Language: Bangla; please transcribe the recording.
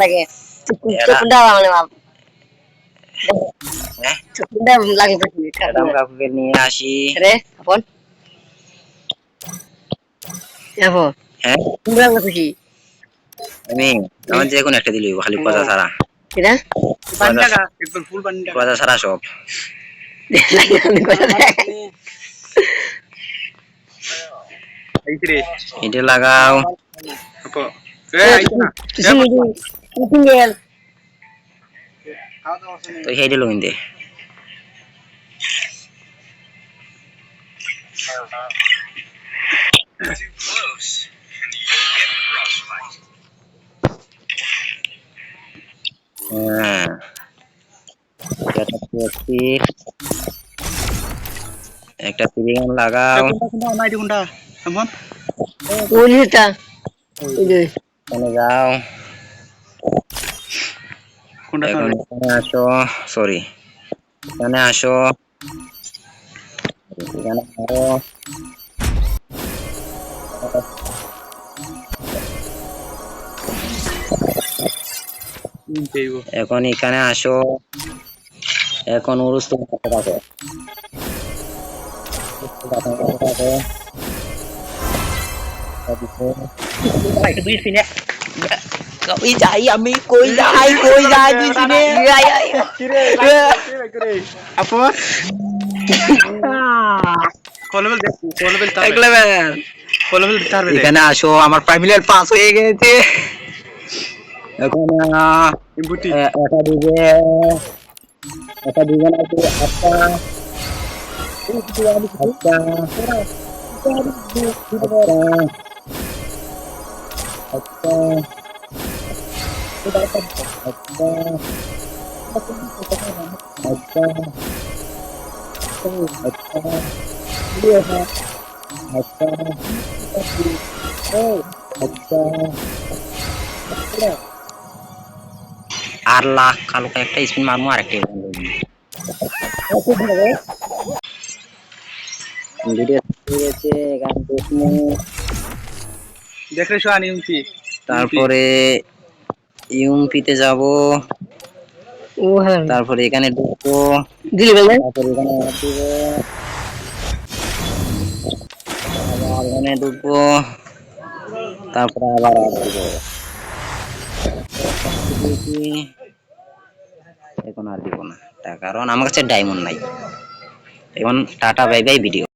লাগে এরা চকুন্ডা মানে বাপ হ্যাঁ চকুন্ডা লাগে বেশি ম্যাডাম কাকুকে নিয়ে আসি। রে আপন যাবো হ্যাঁ তোমরা খুশি আমি আমার যে কোনো একটা দিলই খালি কথা ছাড়া কিনা কথা একদম ফুল বান্ডা কথা ছাড়া সব আইতরে এটা লাগাও আপো আইতা না সিঙ্গেল তো সেইটা লইন দে হ্যাঁ একটা পিরিগান লাগাও কোনটা নাই কোনটা আমন ওইটা ওই এখানে যাও কোনটা এখন এখানে আসো সরি এখানে আসো এখানে আরো দেইব এখন এখানে আসো এখন উরুস তুমি করতে থাকো একটু বিশ মিনিট কই যাই আমি কই যাই তুই শুনে আপো কলবেল দেখ কলবেল তার কলবেল তার এখানে আসো আমার প্রাইমিয়ার পাস হয়ে গেছে এখন ইমবুটি এটা দিবে না তো আচ্ছা আচ্ছা আচ্ছা আচ্ছা আর লাখ কালকে একটা স্পিন মারমু আর একটা ভিডিও গেছে গান দেখমু দেখরে শো আনি উমতি তারপরে ইউমপিতে যাব ও হ্যাঁ তারপরে এখানে ঢুকবো দিলি বলে তারপরে এখানে দিব আবার এখানে ঢুকবো তারপরে আবার দিব এখন আর দিব না কারণ আমার কাছে ডায়মন্ড নাই এখন টাটা বাই বাই ভিডিও।